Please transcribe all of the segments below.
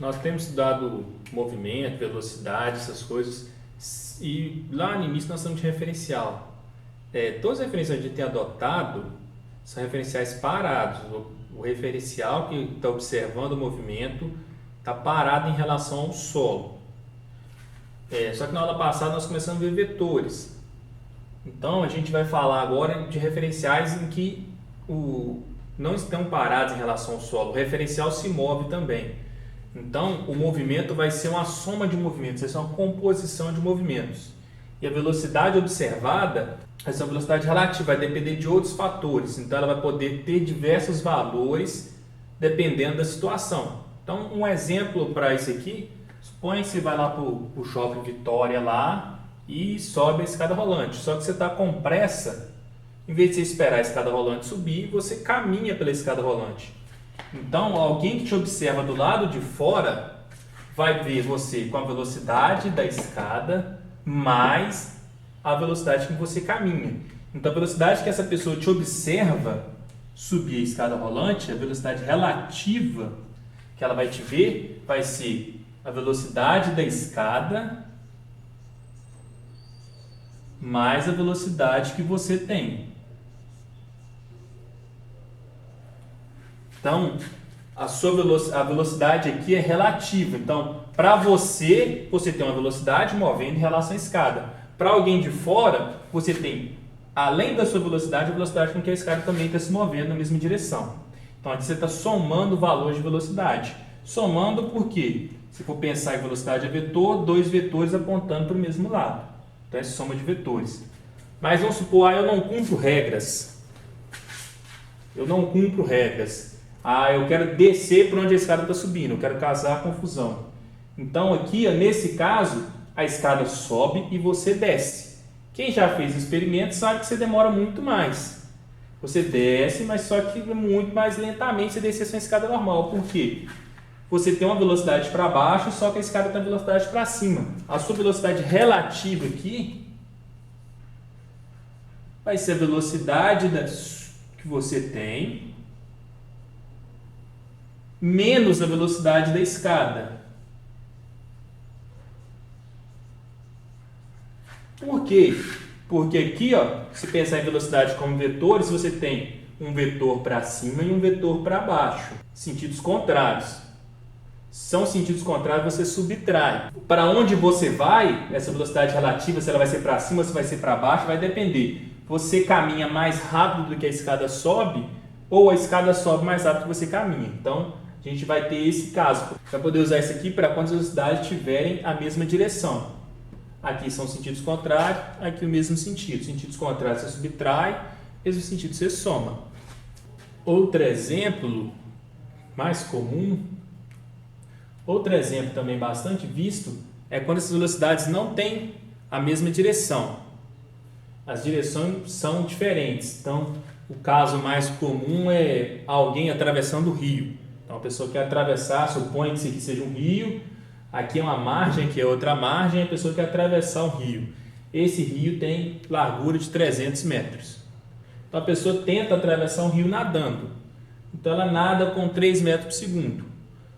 Nós temos estudado movimento, velocidade, essas coisas, e lá no início nós estamos de referencial. Todas as referências que a gente tem adotado são referenciais parados. O referencial que está observando o movimento está parado em relação ao solo. Só que na aula passada nós começamos a ver vetores. Então a gente vai falar agora de referenciais em que não estão parados em relação ao solo. O referencial se move também. Então o movimento vai ser uma soma de movimentos, vai ser uma composição de movimentos. E a velocidade observada vai ser uma velocidade relativa, vai depender de outros fatores. Então ela vai poder ter diversos valores dependendo da situação. Então um exemplo para isso aqui, suponha que você vai lá para o Shopping Vitória lá e sobe a escada rolante. Só que você está com pressa, em vez de você esperar a escada rolante subir, você caminha pela escada rolante. Então alguém que te observa do lado de fora vai ver você com a velocidade da escada mais a velocidade que você caminha. Então a velocidade que essa pessoa te observa subir a escada rolante, a velocidade relativa que ela vai te ver, vai ser a velocidade da escada mais a velocidade que você tem. Então, a velocidade aqui é relativa. Então, para você tem uma velocidade movendo em relação à escada. Para alguém de fora, você tem, além da sua velocidade, a velocidade com que a escada também está se movendo na mesma direção. Então, aqui você está somando o valor de velocidade. Somando porque, se for pensar em velocidade é vetor, dois vetores apontando para o mesmo lado. Então, é soma de vetores. Mas vamos supor, eu não cumpro regras. Eu quero descer para onde a escada está subindo, eu quero causar a confusão. Então aqui, nesse caso, a escada sobe e você desce. Quem já fez experimento sabe que você demora muito mais. Você desce, mas só que muito mais lentamente você desce a sua escada normal. Por quê? Você tem uma velocidade para baixo, só que a escada tem uma velocidade para cima. A sua velocidade relativa aqui vai ser a velocidade que você tem menos a velocidade da escada. Por quê? Porque aqui, se pensar em velocidade como vetores, você tem um vetor para cima e um vetor para baixo. Sentidos contrários. São sentidos contrários, você subtrai. Para onde você vai, essa velocidade relativa, se ela vai ser para cima ou se vai ser para baixo, vai depender. Você caminha mais rápido do que a escada sobe, ou a escada sobe mais rápido do que você caminha. Então, a gente vai ter esse caso. Vai poder usar isso aqui para quando as velocidades tiverem a mesma direção. Aqui são sentidos contrários, aqui o mesmo sentido. Sentidos contrários você subtrai, mesmo sentido você soma. Outro exemplo mais comum, outro exemplo também bastante visto, é quando essas velocidades não têm a mesma direção. As direções são diferentes. Então, o caso mais comum é alguém atravessando o rio. Então, a pessoa quer atravessar, suponha que isso aqui seja um rio, aqui é uma margem, aqui é outra margem, a pessoa quer atravessar o rio. Esse rio tem largura de 300 metros. Então, a pessoa tenta atravessar um rio nadando. Então, ela nada com 3 metros por segundo.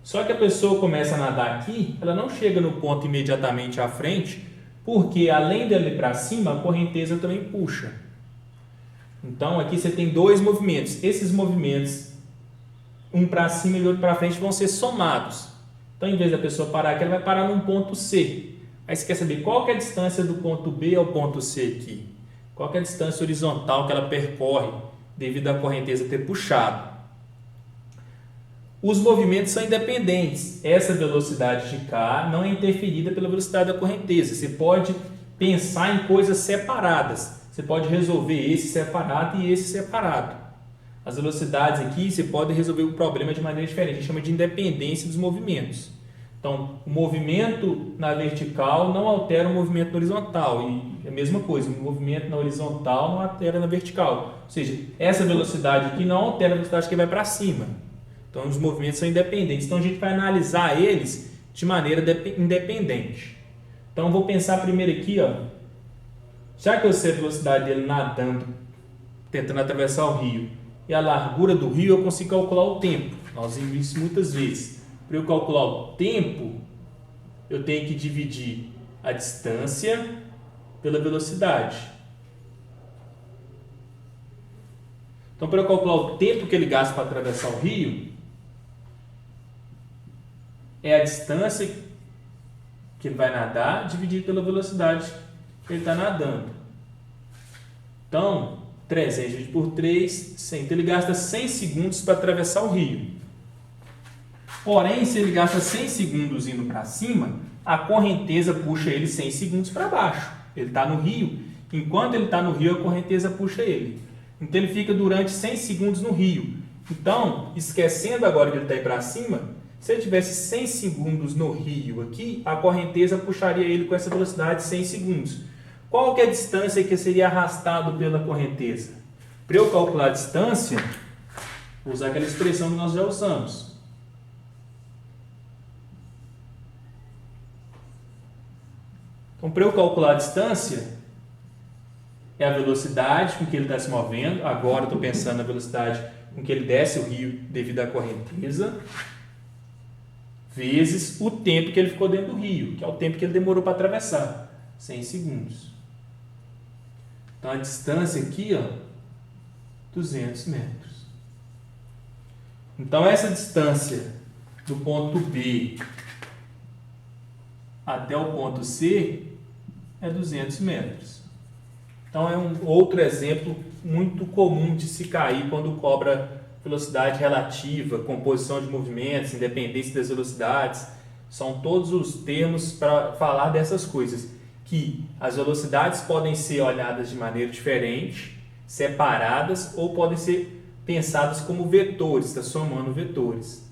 Só que a pessoa começa a nadar aqui, ela não chega no ponto imediatamente à frente, porque além dela ir para cima, a correnteza também puxa. Então, aqui você tem dois movimentos. Esses movimentos, um para cima e outro para frente, vão ser somados. Então, em vez da pessoa parar aqui, ela vai parar num ponto C. Aí você quer saber qual que é a distância do ponto B ao ponto C aqui? Qual que é a distância horizontal que ela percorre devido à correnteza ter puxado? Os movimentos são independentes. Essa velocidade de cá não é interferida pela velocidade da correnteza. Você pode pensar em coisas separadas. Você pode resolver esse separado e esse separado. As velocidades aqui, você pode resolver o problema de maneira diferente. A gente chama de independência dos movimentos. Então, o movimento na vertical não altera o movimento na horizontal. E é a mesma coisa, o movimento na horizontal não altera na vertical. Ou seja, essa velocidade aqui não altera a velocidade que vai para cima. Então, os movimentos são independentes. Então, a gente vai analisar eles de maneira independente. Então, vou pensar primeiro aqui, já que eu sei a velocidade dele nadando, tentando atravessar o rio, e a largura do rio, eu consigo calcular o tempo. Nós vimos isso muitas vezes. Para eu calcular o tempo, eu tenho que dividir a distância pela velocidade. Então, para eu calcular o tempo que ele gasta para atravessar o rio, é a distância que ele vai nadar dividido pela velocidade que ele está nadando. Então, 300 dividido por 3, 100. Então, ele gasta 100 segundos para atravessar o rio. Porém, se ele gasta 100 segundos indo para cima, a correnteza puxa ele 100 segundos para baixo. Ele está no rio. Enquanto ele está no rio, a correnteza puxa ele. Então, ele fica durante 100 segundos no rio. Então, esquecendo agora que ele está aí para cima, se ele tivesse 100 segundos no rio aqui, a correnteza puxaria ele com essa velocidade de 100 segundos. Qual que é a distância que seria arrastado pela correnteza? Para eu calcular a distância, vou usar aquela expressão que nós já usamos. Então, para eu calcular a distância, é a velocidade com que ele está se movendo. Agora eu estou pensando na velocidade com que ele desce o rio devido à correnteza, vezes o tempo que ele ficou dentro do rio, que é o tempo que ele demorou para atravessar, 100 segundos. Então, a distância aqui, ó, 200 metros. Então, essa distância do ponto B até o ponto C é 200 metros. Então, é um outro exemplo muito comum de se cair quando cobra velocidade relativa, composição de movimentos, independência das velocidades. São todos os termos para falar dessas coisas. Que as velocidades podem ser olhadas de maneira diferente, separadas, ou podem ser pensadas como vetores, está somando vetores.